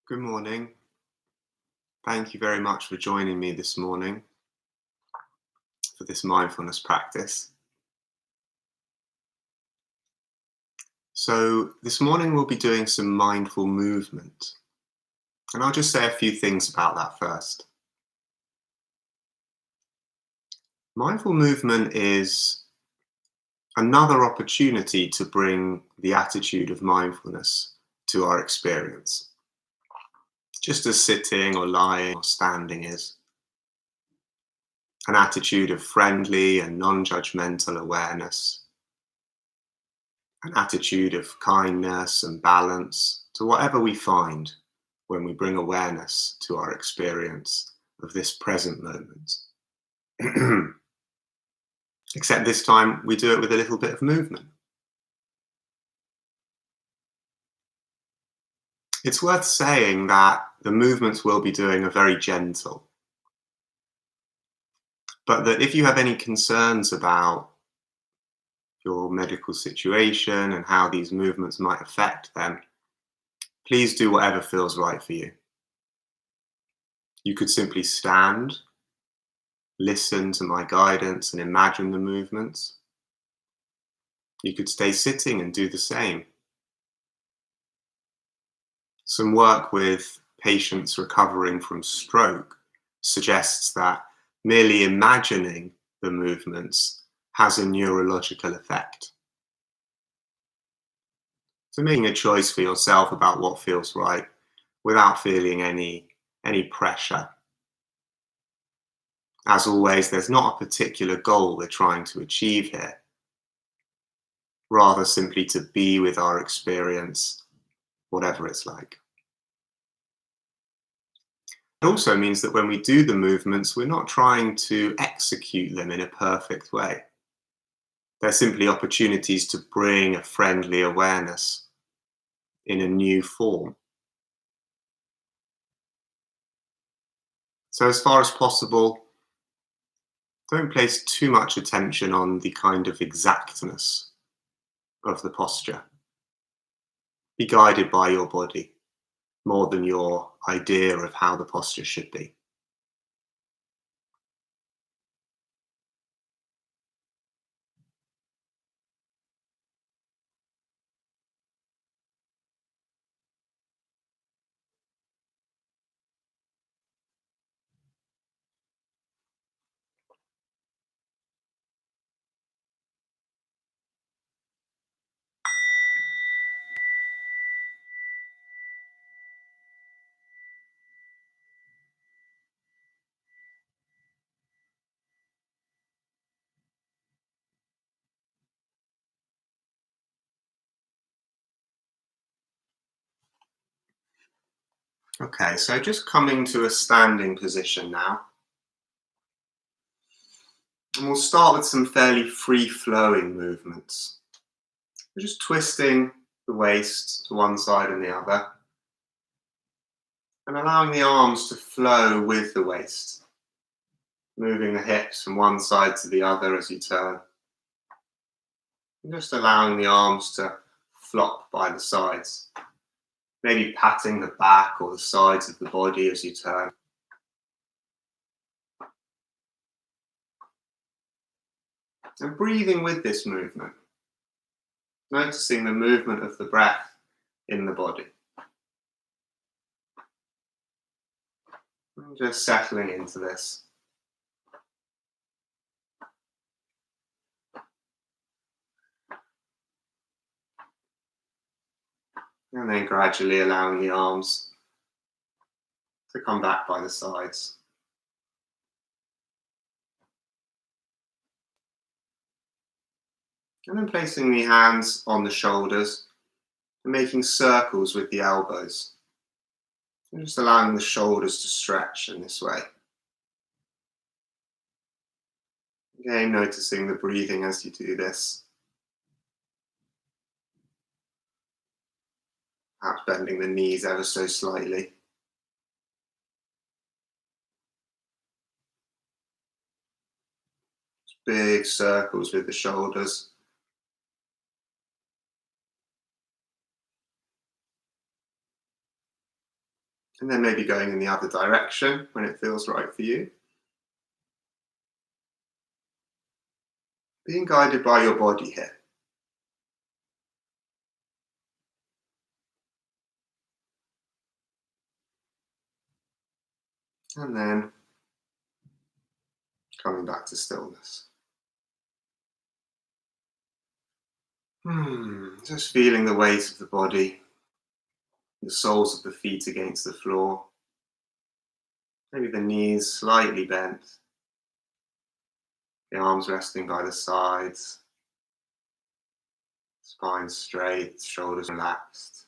Good morning. Thank you very much for joining me this morning for this mindfulness practice. So, this morning we'll be doing some mindful movement, and I'll just say a few things about that first. Mindful movement is another opportunity to bring the attitude of mindfulness to our experience, just as sitting or lying or standing is. An attitude of friendly and non judgmental awareness, an attitude of kindness and balance to whatever we find when we bring awareness to our experience of this present moment. Except this time we do it with a little bit of movement. It's worth saying that the movements we'll be doing are very gentle, but that if you have any concerns about your medical situation and how these movements might affect them, please do whatever feels right for you. You could simply stand, listen to my guidance, and imagine the movements. You could stay sitting and do the same. Some work with patients recovering from stroke suggests that merely imagining the movements has a neurological effect. So making a choice for yourself about what feels right without feeling any pressure. As always, there's not a particular goal we're trying to achieve here, rather simply to be with our experience, whatever it's like. It also means that when we do the movements, we're not trying to execute them in a perfect way. They're simply opportunities to bring a friendly awareness in a new form. So as far as possible, don't place too much attention on the kind of exactness of the posture. Be guided by your body more than your idea of how the posture should be. Okay, so just coming to a standing position now. And we'll start with some fairly free-flowing movements. We're just twisting the waist to one side and the other, and allowing the arms to flow with the waist, moving the hips from one side to the other as you turn, and just allowing the arms to flop by the sides, maybe patting the back or the sides of the body as you turn. And breathing with this movement, noticing the movement of the breath in the body. And just settling into this. And then gradually allowing the arms to come back by the sides. And then placing the hands on the shoulders and making circles with the elbows. And just allowing the shoulders to stretch in this way. Again, noticing the breathing as you do this. Perhaps bending the knees ever so slightly. Big circles with the shoulders. And then maybe going in the other direction when it feels right for you. Being guided by your body here. And then coming back to stillness. Just feeling the weight of the body, the soles of the feet against the floor, maybe the knees slightly bent, the arms resting by the sides, spine straight, shoulders relaxed.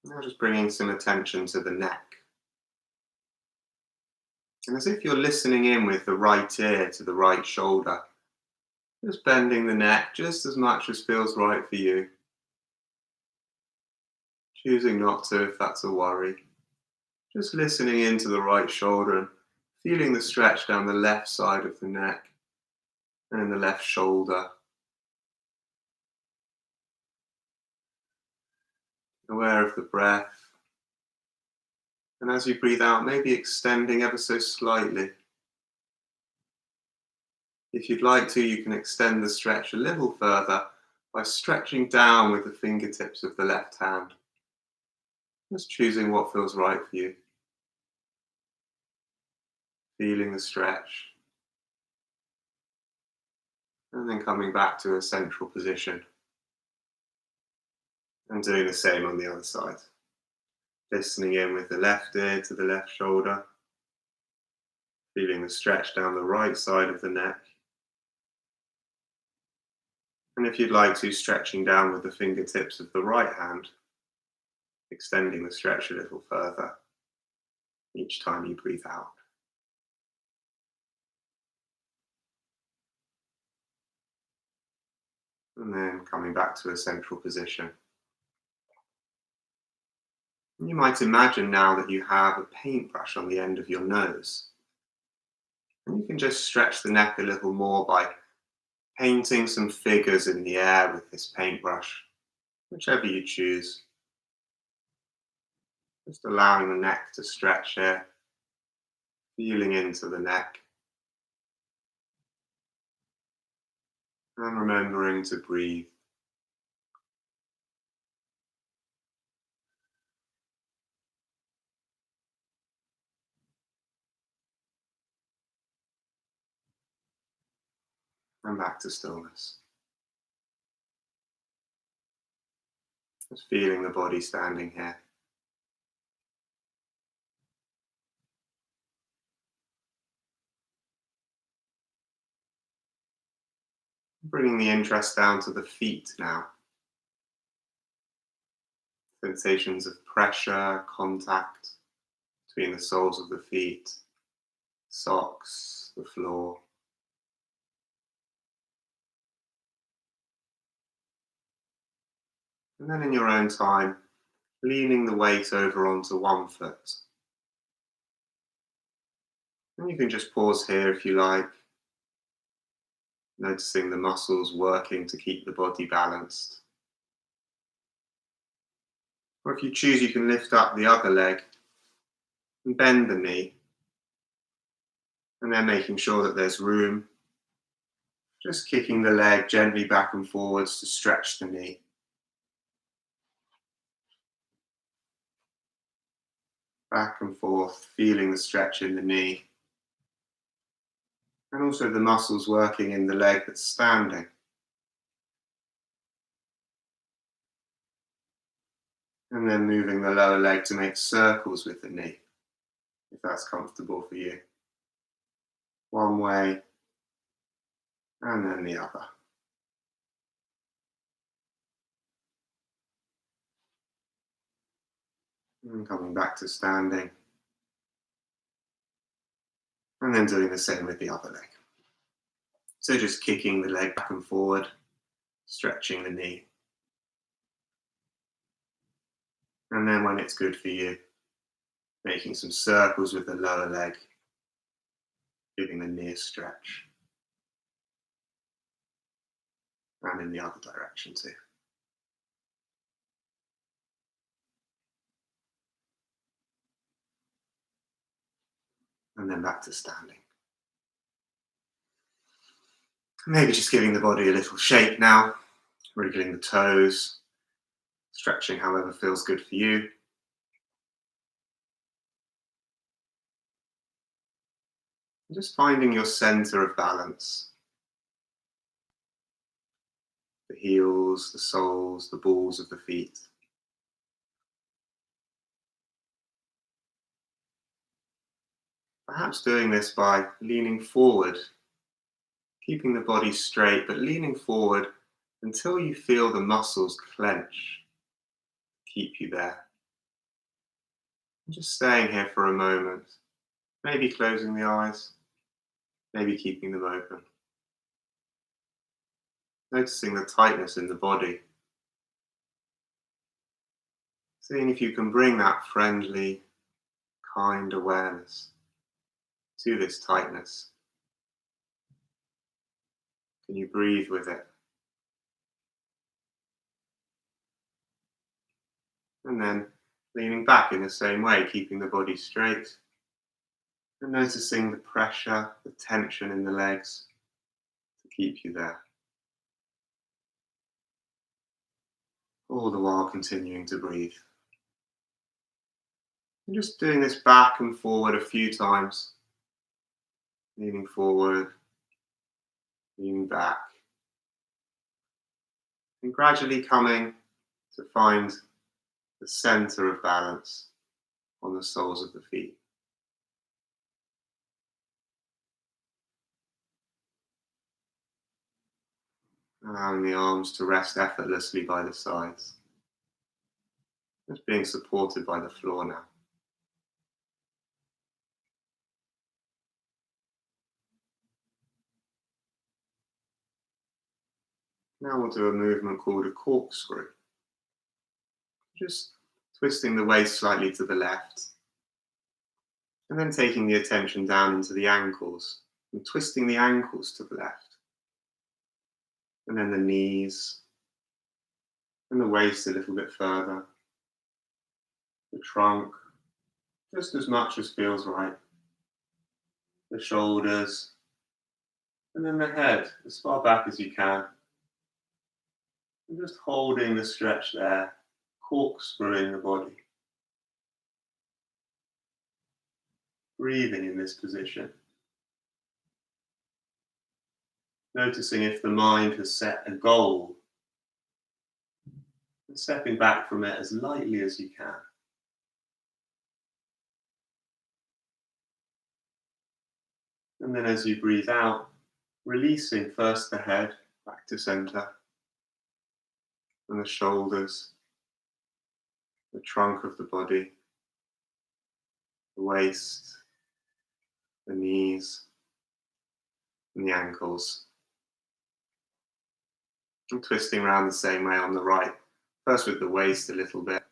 Now just bringing some attention to the neck. And as if you're listening in with the right ear to the right shoulder, just bending the neck just as much as feels right for you. Choosing not to if that's a worry. Just listening into the right shoulder and feeling the stretch down the left side of the neck and in the left shoulder. Aware of the breath. And as you breathe out, maybe extending ever so slightly. If you'd like to, you can extend the stretch a little further by stretching down with the fingertips of the left hand. Just choosing what feels right for you. Feeling the stretch. And then coming back to a central position. And doing the same on the other side. Listening in with the left ear to the left shoulder. Feeling the stretch down the right side of the neck. And if you'd like to, stretching down with the fingertips of the right hand, extending the stretch a little further each time you breathe out. And then coming back to a central position. You might imagine now that you have a paintbrush on the end of your nose. And you can just stretch the neck a little more by painting some figures in the air with this paintbrush, whichever you choose. Just allowing the neck to stretch here, feeling into the neck. And remembering to breathe. And back to stillness. Just feeling the body standing here. Bringing the interest down to the feet now. Sensations of pressure, contact between the soles of the feet, socks, the floor. And then in your own time, leaning the weight over onto one foot. And you can just pause here if you like, noticing the muscles working to keep the body balanced. Or if you choose, you can lift up the other leg and bend the knee. And then making sure that there's room. Just kicking the leg gently back and forwards to stretch the knee. Back and forth, feeling the stretch in the knee. And also the muscles working in the leg that's standing. And then moving the lower leg to make circles with the knee, if that's comfortable for you. One way, and then the other. And coming back to standing. And then doing the same with the other leg. So just kicking the leg back and forward, stretching the knee. And then when it's good for you, making some circles with the lower leg, giving the knee a stretch. And in the other direction too. and then back to standing. Maybe just giving the body a little shake now, wriggling the toes, stretching however feels good for you. And just finding your center of balance. The heels, the soles, the balls of the feet. Perhaps doing this by leaning forward, keeping the body straight, but leaning forward until you feel the muscles clench. Keep you there. And just staying here for a moment, maybe closing the eyes, maybe keeping them open. Noticing the tightness in the body. Seeing if you can bring that friendly, kind awareness to this tightness. Can you breathe with it? And then leaning back in the same way, keeping the body straight. And noticing the pressure, the tension in the legs to keep you there. All the while continuing to breathe. And just doing this back and forward a few times. Leaning forward, leaning back. And gradually coming to find the center of balance on the soles of the feet. Allowing the arms to rest effortlessly by the sides. Just being supported by the floor now. Now we'll do a movement called a corkscrew. Just twisting the waist slightly to the left. And then taking the attention down into the ankles. And twisting the ankles to the left. And then the knees. And the waist a little bit further. The trunk, just as much as feels right. The shoulders. And then the head, as far back as you can. And just holding the stretch there, corkscrewing the body. Breathing in this position. Noticing if the mind has set a goal. And stepping back from it as lightly as you can. And then as you breathe out, releasing first the head back to center. And the shoulders, the trunk of the body, the waist, the knees, and the ankles. And twisting around the same way on the right, first with the waist a little bit,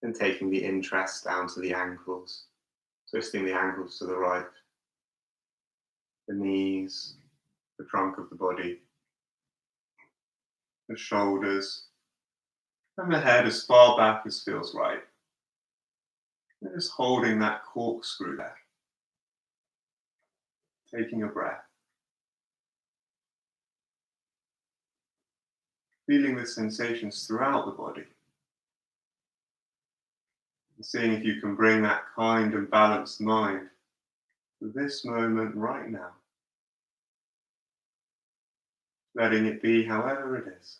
then taking the interest down to the ankles, twisting the ankles to the right, the knees, the trunk of the body, the shoulders, and the head as far back as feels right. And just holding that corkscrew there. Taking a breath. Feeling the sensations throughout the body. And seeing if you can bring that kind and balanced mind to this moment right now. Letting it be however it is.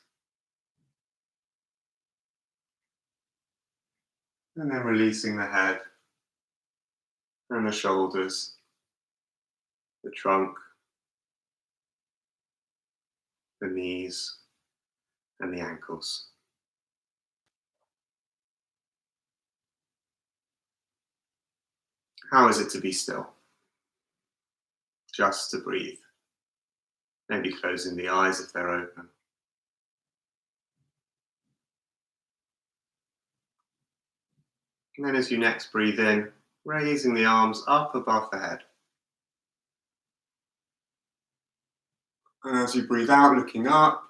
And then releasing the head and the shoulders, the trunk, the knees, and the ankles. How is it to be still? Just to breathe. Maybe closing the eyes if they're open. And then as you next breathe in, raising the arms up above the head. And as you breathe out, looking up,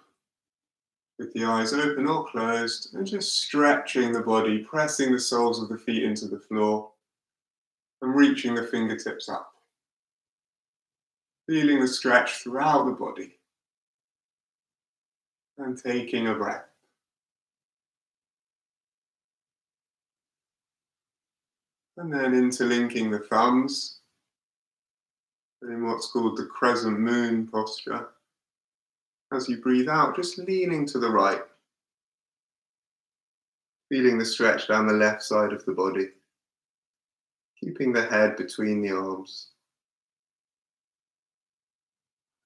with the eyes open or closed, and just stretching the body, pressing the soles of the feet into the floor, and reaching the fingertips up, feeling the stretch throughout the body, and taking a breath. And then interlinking the thumbs in what's called the crescent moon posture. As you breathe out, just leaning to the right, feeling the stretch down the left side of the body, keeping the head between the arms.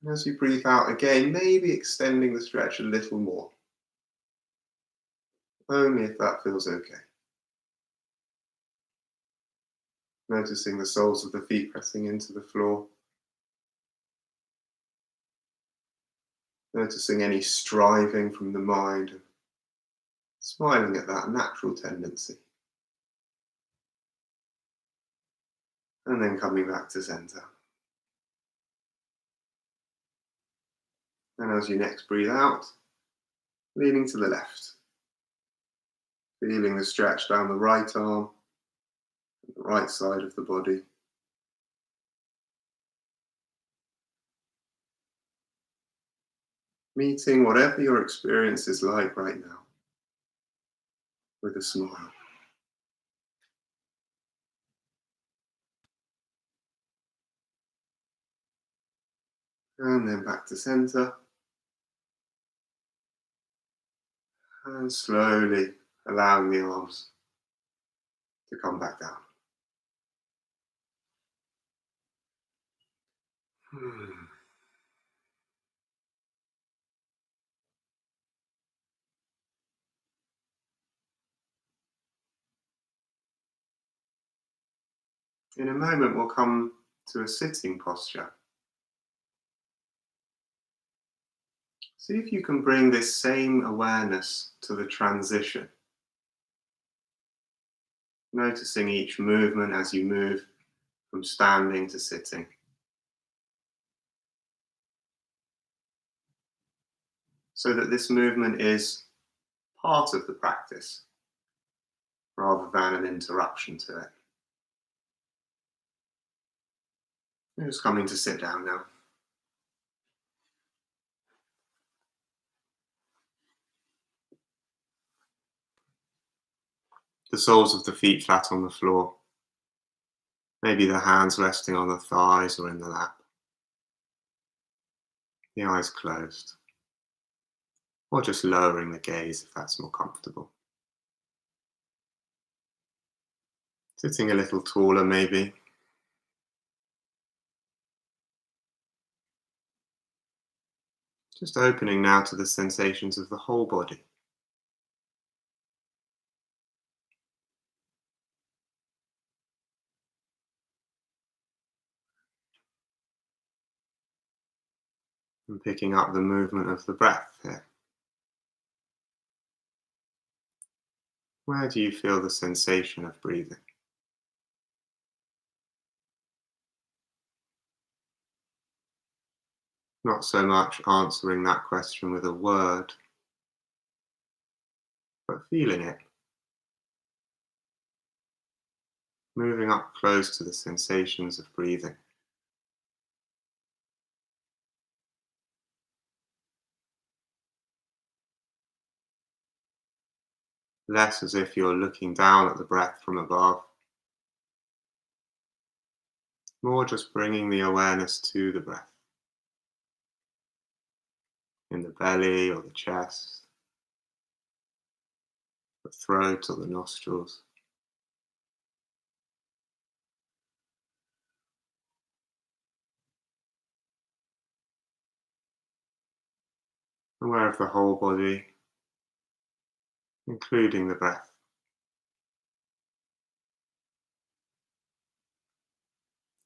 And as you breathe out again, maybe extending the stretch a little more, only if that feels okay. Noticing the soles of the feet pressing into the floor. Noticing any striving from the mind, smiling at that natural tendency. And then coming back to center. And as you next breathe out, leaning to the left. Feeling the stretch down the right arm, the right side of the body. Meeting whatever your experience is like right now with a smile. And then back to center. And slowly allowing the arms to come back down. In a moment, we'll come to a sitting posture. See if you can bring this same awareness to the transition. Noticing each movement as you move from standing to sitting. So that this movement is part of the practice rather than an interruption to it. I'm just coming to sit down now. The soles of the feet flat on the floor. Maybe the hands resting on the thighs or in the lap. The eyes closed. Or just lowering the gaze if that's more comfortable. Sitting a little taller maybe. Just opening now to the sensations of the whole body. And picking up the movement of the breath here. Where do you feel the sensation of breathing? Not so much answering that question with a word, but feeling it. Moving up close to the sensations of breathing. Less as if you're looking down at the breath from above. More just bringing the awareness to the breath. In the belly or the chest, the throat or the nostrils. Aware of the whole body, including the breath.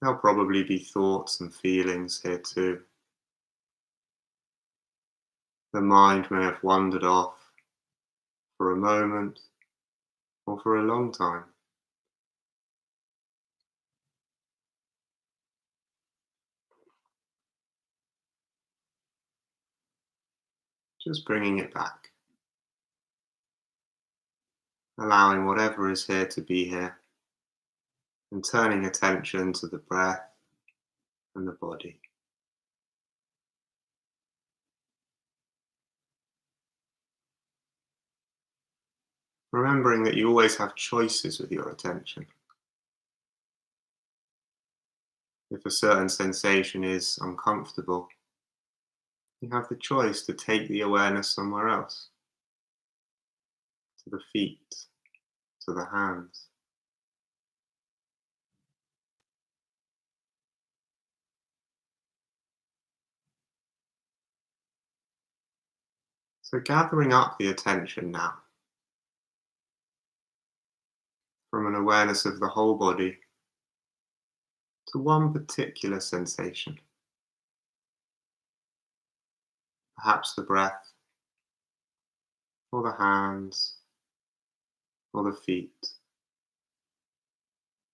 There'll probably be thoughts and feelings here too. The mind may have wandered off for a moment or for a long time. Just bringing it back. Allowing whatever is here to be here. and turning attention to the breath and the body. Remembering that you always have choices with your attention. If a certain sensation is uncomfortable, you have the choice to take the awareness somewhere else, to the feet, to the hands. So gathering up the attention now from an awareness of the whole body to one particular sensation, perhaps the breath, or the hands, or the feet,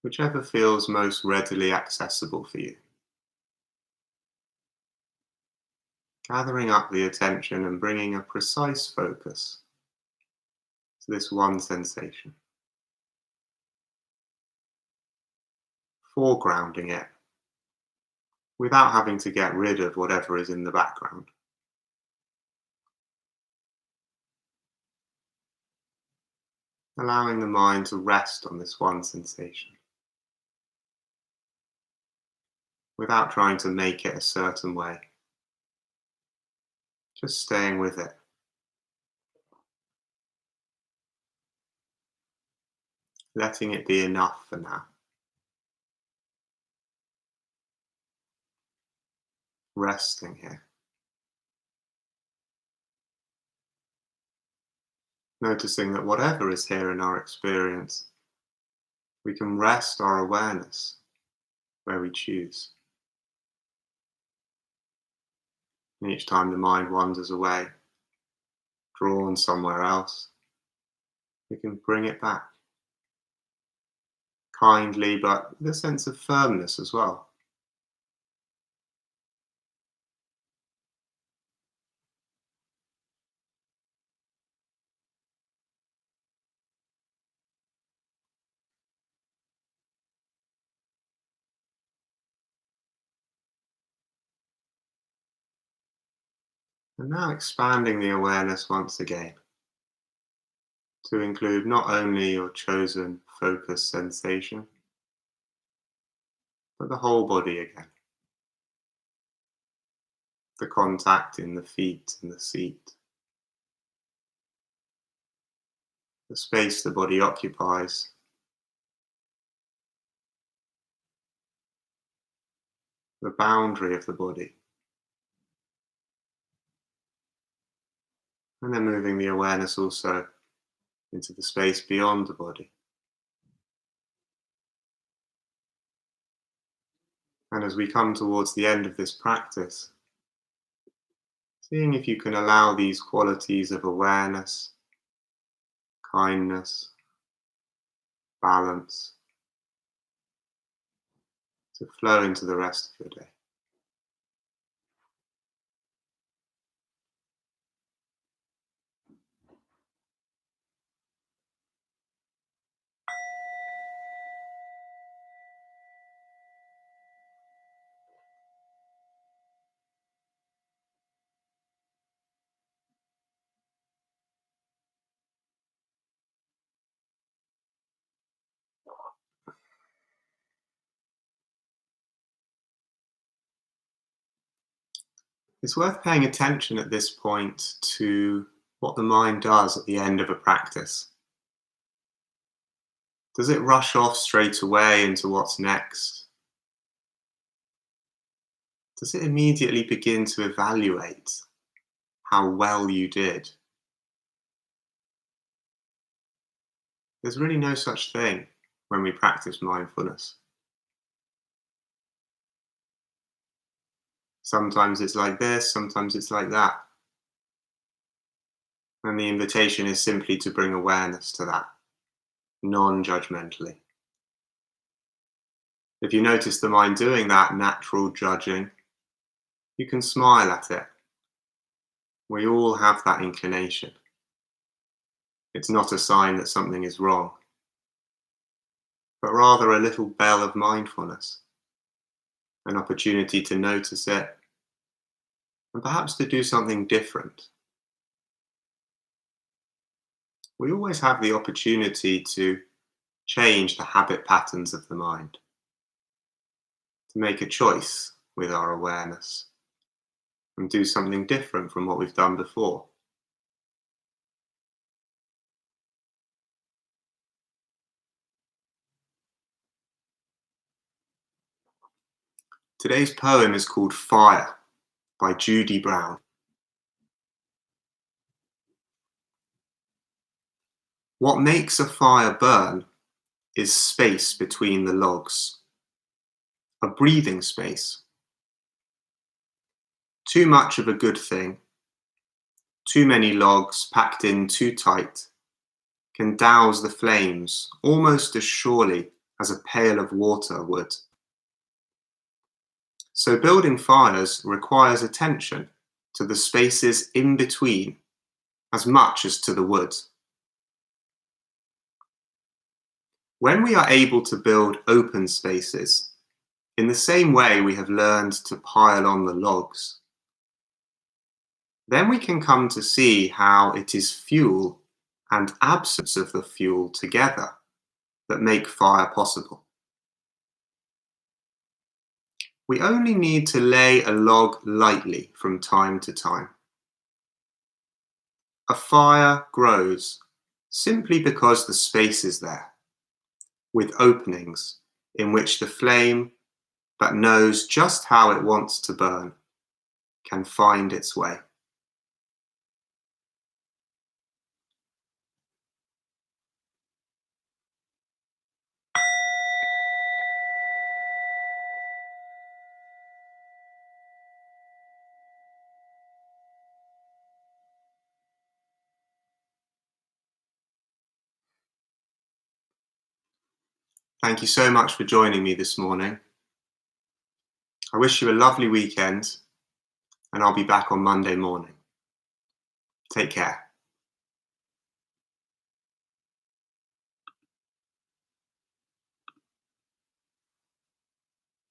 whichever feels most readily accessible for you. Gathering up the attention and bringing a precise focus to this one sensation, foregrounding it without having to get rid of whatever is in the background. Allowing the mind to rest on this one sensation without trying to make it a certain way. Just staying with it. Letting it be enough for now. Resting here. Noticing that whatever is here in our experience, we can rest our awareness where we choose. And each time the mind wanders away, drawn somewhere else, we can bring it back. Kindly, but with a sense of firmness as well. And now expanding the awareness once again to include not only your chosen focus sensation, but the whole body again. The contact in the feet and the seat, the space the body occupies, the boundary of the body, and then moving the awareness also into the space beyond the body. And as we come towards the end of this practice, seeing if you can allow these qualities of awareness, kindness, balance to flow into the rest of your day. It's worth paying attention at this point to what the mind does at the end of a practice. Does it rush off straight away into what's next? Does it immediately begin to evaluate how well you did? There's really no such thing when we practice mindfulness. Sometimes it's like this, sometimes it's like that. And the invitation is simply to bring awareness to that, non-judgmentally. If you notice the mind doing that natural judging, you can smile at it. We all have that inclination. It's not a sign that something is wrong. but rather a little bell of mindfulness, an opportunity to notice it and perhaps to do something different. We always have the opportunity to change the habit patterns of the mind, to make a choice with our awareness and do something different from what we've done before. Today's poem is called Fire by Judy Brown. What makes a fire burn is space between the logs, a breathing space. Too much of a good thing, too many logs packed in too tight, can douse the flames almost as surely as a pail of water would. So building fires requires attention to the spaces in between as much as to the wood. When we are able to build open spaces, in the same way we have learned to pile on the logs, then we can come to see how it is fuel and absence of the fuel together that make fire possible. We only need to lay a log lightly from time to time. A fire grows simply because the space is there, with openings in which the flame that knows just how it wants to burn can find its way. Thank you so much for joining me this morning. I wish you a lovely weekend, and I'll be back on Monday morning. Take care.